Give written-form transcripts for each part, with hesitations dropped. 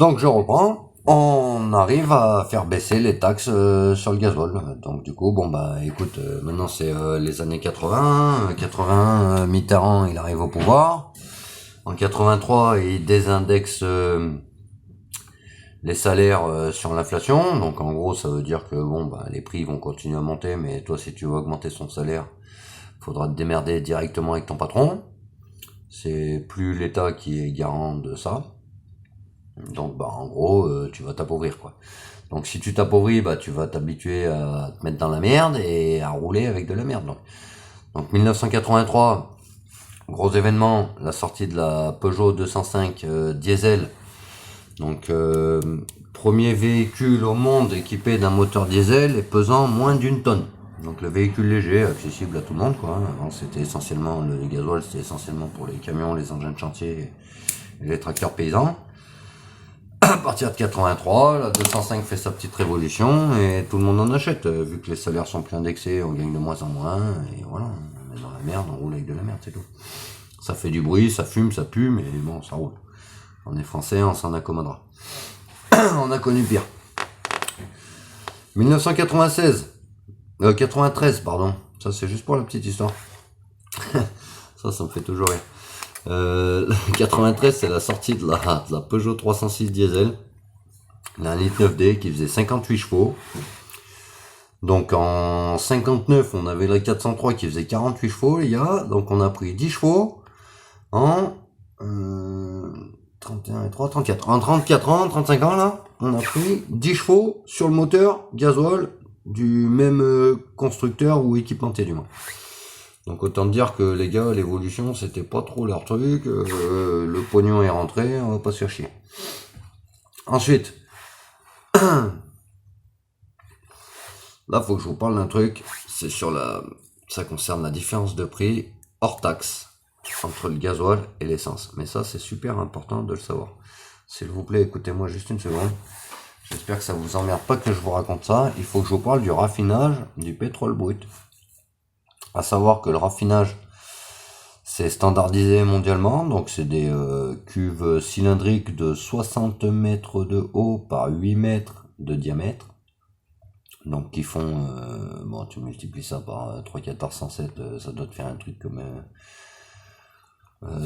Donc je reprends, on arrive à faire baisser les taxes sur le gasoil. Donc du coup, bon bah écoute, maintenant c'est les années 80, 80, Mitterrand il arrive au pouvoir. En 83, il désindexe les salaires sur l'inflation. Donc en gros, ça veut dire que bon bah les prix vont continuer à monter, mais toi si tu veux augmenter son salaire, faudra te démerder directement avec ton patron. C'est plus l'État qui est garant de ça. Donc bah en gros tu vas t'appauvrir quoi. Donc si tu t'appauvris, bah tu vas t'habituer à te mettre dans la merde et à rouler avec de la merde. Donc 1983, gros événement, la sortie de la Peugeot 205 diesel. Donc premier véhicule au monde équipé d'un moteur diesel et pesant moins d'une tonne. Donc le véhicule léger, accessible à tout le monde quoi. Avant c'était essentiellement le gasoil, c'était essentiellement pour les camions, les engins de chantier et les tracteurs paysans. À partir de 83, la 205 fait sa petite révolution et tout le monde en achète. Vu que les salaires sont plus indexés, on gagne de moins en moins et voilà, on est dans la merde, on roule avec de la merde, c'est tout. Ça fait du bruit, ça fume, ça pue, mais bon, ça roule. On est français, on s'en accommodera. On a connu pire. 1996, 93, pardon. Ça c'est juste pour la petite histoire. ça me fait toujours rire. 93, c'est la sortie de la Peugeot 306 diesel, la 1,9D qui faisait 58 chevaux. Donc en 59, on avait la 403 qui faisait 48 chevaux, les gars. Donc on a pris 10 chevaux en 31 et 3, 34. En 34 ans, 35 ans là, on a pris 10 chevaux sur le moteur gasoil du même constructeur ou équipementier du moins. Donc autant dire que les gars, l'évolution c'était pas trop leur truc, le pognon est rentré, on va pas se faire chier. Ensuite, là faut que je vous parle d'un truc, c'est ça concerne la différence de prix hors taxe entre le gasoil et l'essence. Mais ça c'est super important de le savoir. S'il vous plaît, écoutez-moi juste une seconde. J'espère que ça vous emmerde pas que je vous raconte ça. Il faut que je vous parle du raffinage du pétrole brut. À savoir que le raffinage, c'est standardisé mondialement, donc c'est des cuves cylindriques de 60 mètres de haut par 8 mètres de diamètre. Donc qui font, bon tu multiplies ça par 3, 14, 107, ça doit te faire un truc comme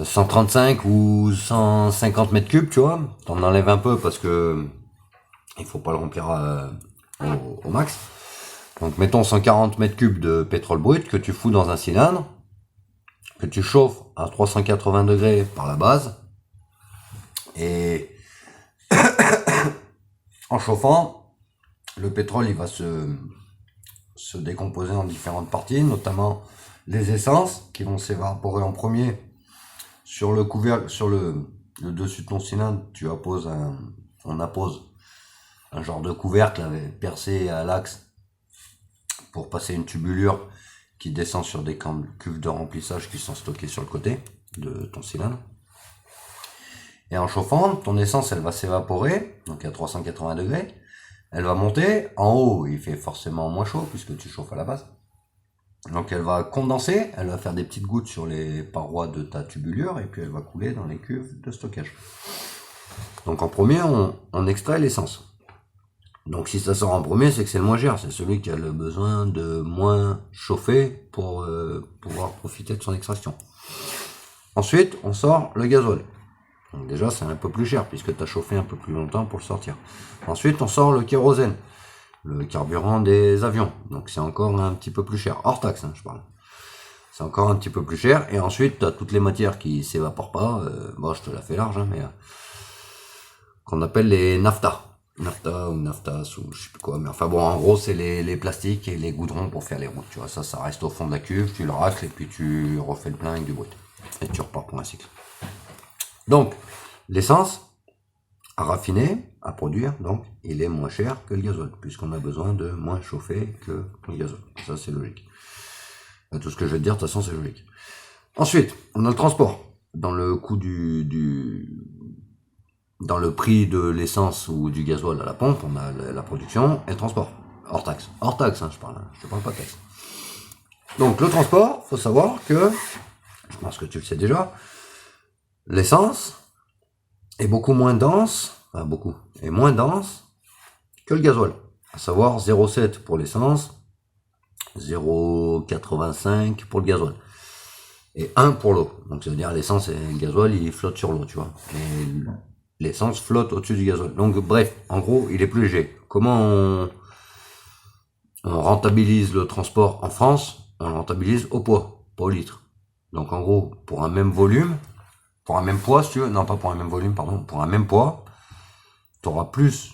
135 ou 150 mètres cubes, tu vois. T'en enlèves un peu parce que il faut pas le remplir au max. Donc mettons 140 mètres cubes de pétrole brut que tu fous dans un cylindre, que tu chauffes à 380 degrés par la base, et en chauffant, le pétrole il va se décomposer en différentes parties, notamment les essences qui vont s'évaporer en premier. Sur le couvercle, sur le dessus de ton cylindre, on appose un genre de couvercle percé à l'axe pour passer une tubulure qui descend sur des cuves de remplissage qui sont stockées sur le côté de ton cylindre. Et en chauffant, ton essence elle va s'évaporer, donc à 380 degrés. Elle va monter, en haut il fait forcément moins chaud puisque tu chauffes à la base. Donc elle va condenser, elle va faire des petites gouttes sur les parois de ta tubulure et puis elle va couler dans les cuves de stockage. Donc en premier on extrait l'essence. Donc si ça sort en premier, c'est que c'est le moins cher, c'est celui qui a le besoin de moins chauffer pour pouvoir profiter de son extraction. Ensuite, on sort le gasoil. Donc déjà, c'est un peu plus cher puisque tu as chauffé un peu plus longtemps pour le sortir. Ensuite, on sort le kérosène, le carburant des avions. Donc c'est encore un petit peu plus cher, hors taxe, je parle. C'est encore un petit peu plus cher. Et ensuite, tu as toutes les matières qui s'évaporent pas. Bon, je te la fais large, mais qu'on appelle les nafta ou naftas ou je sais plus quoi, mais enfin bon, en gros c'est les plastiques et les goudrons pour faire les routes, tu vois. Ça reste au fond de la cuve, tu le racles et puis tu refais le plein avec du brut et tu repars pour un cycle. Donc l'essence à raffiner, à produire, donc il est moins cher que le gasoil puisqu'on a besoin de moins chauffer que le gasoil. Ça c'est logique. Et tout ce que je vais te dire de toute façon c'est logique. Ensuite on a le transport. Dans le coût dans le prix de l'essence ou du gasoil à la pompe, on a la production et le transport. Hors taxe. Hors taxe, je parle pas de taxe. Donc le transport, faut savoir que, je pense que tu le sais déjà, l'essence est beaucoup moins dense beaucoup, est moins dense que le gasoil. À savoir 0,7 pour l'essence, 0,85 pour le gasoil. Et 1 pour l'eau. Donc ça veut dire l'essence et le gasoil, il flotte sur l'eau, tu vois. Et l'essence flotte au-dessus du gasoil. Donc bref, en gros, il est plus léger. Comment on rentabilise le transport en France? On le rentabilise au poids, pas au litre. Donc en gros, pour un même volume, pour un même poids, si tu veux, non pas pour un même volume, pardon, pour un même poids, tu auras plus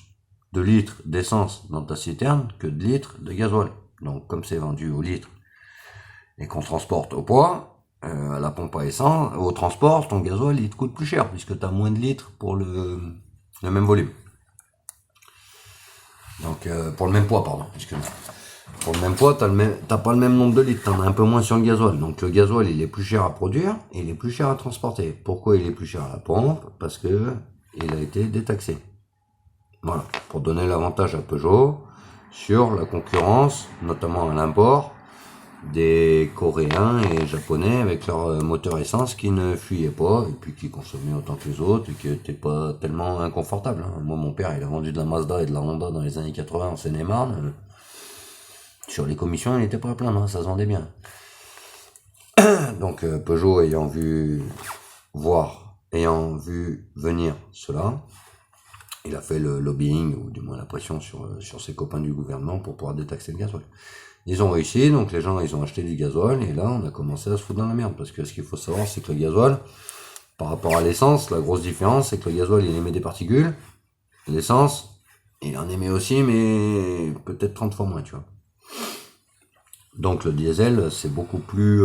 de litres d'essence dans ta citerne que de litres de gasoil. Donc comme c'est vendu au litre et qu'on transporte au poids, à la pompe à essence, au transport, ton gasoil il te coûte plus cher puisque tu as moins de litres pour le même volume. Donc pour le même poids, pardon, excuse-moi. Pour le même poids, t'as pas le même nombre de litres, t'en as un peu moins sur le gasoil. Donc le gasoil, il est plus cher à produire et il est plus cher à transporter. Pourquoi il est plus cher à la pompe? Parce que il a été détaxé. Voilà, pour donner l'avantage à Peugeot sur la concurrence, notamment à l'import, des Coréens et Japonais avec leur moteur essence qui ne fuyait pas et puis qui consommait autant que les autres et qui n'était pas tellement inconfortable. Moi, mon père, il a vendu de la Mazda et de la Honda dans les années 80 en Seine-et-Marne. Sur les commissions, il n'était pas à plaindre, ça se vendait bien. Donc Peugeot ayant vu venir cela, il a fait le lobbying, ou du moins la pression sur ses copains du gouvernement pour pouvoir détaxer le gasoil. Ils ont réussi, donc les gens ils ont acheté du gasoil, et là on a commencé à se foutre dans la merde, parce que ce qu'il faut savoir c'est que le gasoil, par rapport à l'essence, la grosse différence c'est que le gasoil il émet des particules, l'essence il en émet aussi, mais peut-être 30 fois moins, tu vois. Donc le diesel, c'est beaucoup plus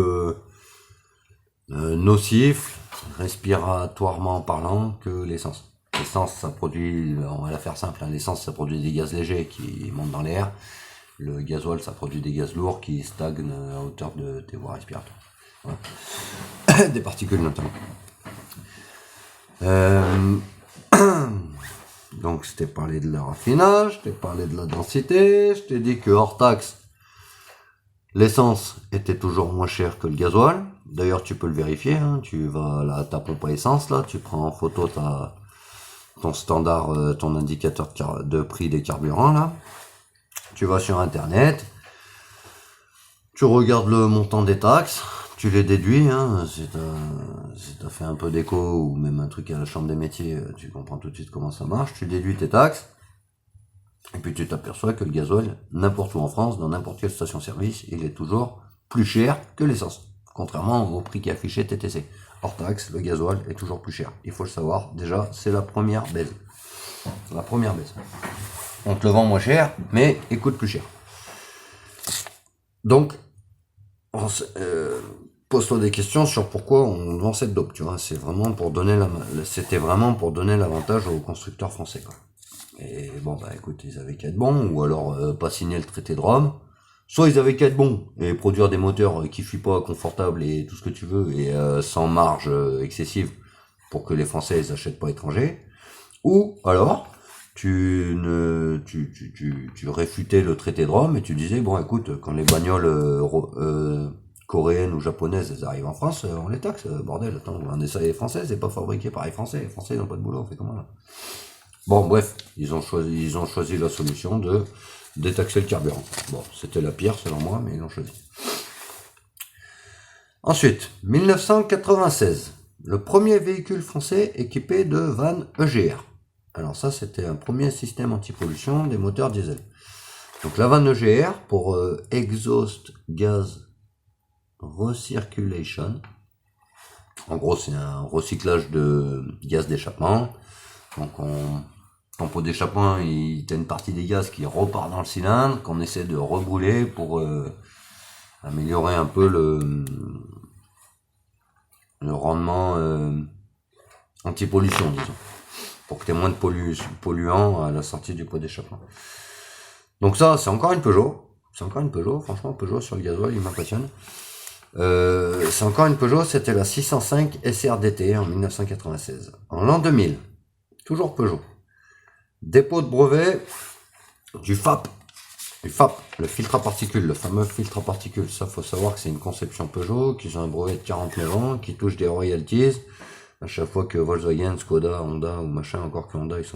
nocif, respiratoirement parlant, que l'essence. L'essence, ça produit, on va la faire simple, hein, l'essence, ça produit des gaz légers qui montent dans l'air. Le gasoil, ça produit des gaz lourds qui stagnent à hauteur de tes voies respiratoires. Voilà. Des particules notamment. Donc, je t'ai parlé de le raffinage, je t'ai parlé de la densité, je t'ai dit que hors taxe, l'essence était toujours moins chère que le gasoil. D'ailleurs, tu peux le vérifier. Hein. Tu vas à ta pompe à essence, là, tu prends en photo ton standard, ton indicateur de prix des carburants, là. Tu vas sur Internet, tu regardes le montant des taxes, tu les déduis. Hein. Si t'as fait un peu d'éco ou même un truc à la chambre des métiers, tu comprends tout de suite comment ça marche. Tu déduis tes taxes. Et puis tu t'aperçois que le gasoil, n'importe où en France, dans n'importe quelle station-service, il est toujours plus cher que l'essence. Contrairement au prix qui est affiché TTC. Hors taxe, le gasoil est toujours plus cher. Il faut le savoir, déjà, c'est la première baisse. La première baisse. On te le vend moins cher, mais il coûte plus cher. Donc, pose-toi des questions sur pourquoi on vend cette dope, tu vois. C'était vraiment pour donner l'avantage aux constructeurs français, quoi. Et bon, bah écoute, ils avaient qu'à être bons, ou alors pas signer le traité de Rome. Soit ils avaient qu'à être bons et produire des moteurs qui fuient pas, confortables et tout ce que tu veux, et sans marge excessive pour que les Français ils achètent pas étrangers. Ou alors, tu réfutais le traité de Rome et tu disais, bon écoute, quand les bagnoles coréennes ou japonaises elles arrivent en France, on les taxe, bordel, attends, un essai français, c'est pas fabriqué par les Français, les Français ils n'ont pas de boulot, on fait comment là? Bon, bref, ils ont choisi la solution de détaxer le carburant. Bon, c'était la pire selon moi, mais ils l'ont choisi. Ensuite, 1996, le premier véhicule français équipé de vannes EGR. Alors ça, c'était un premier système anti-pollution des moteurs diesel. Donc la vanne EGR pour Exhaust Gas Recirculation. En gros, c'est un recyclage de gaz d'échappement. Donc ton pot d'échappement, t'as une partie des gaz qui repart dans le cylindre, qu'on essaie de rebrûler pour améliorer un peu le rendement anti-pollution, disons, pour que tu aies moins de polluants à la sortie du pot d'échappement. Donc ça, c'est encore une Peugeot. Franchement, Peugeot sur le gasoil, il m'impressionne. C'est encore une Peugeot, c'était la 605 SRDT en 1996. En l'an 2000, toujours Peugeot. Dépôt de brevet du FAP, le filtre à particules, le fameux filtre à particules. Ça, faut savoir que c'est une conception Peugeot, qu'ils ont un brevet de 49 ans, qui touche des royalties à chaque fois que Volkswagen, Skoda, Honda ou machin, encore que Honda, ils sont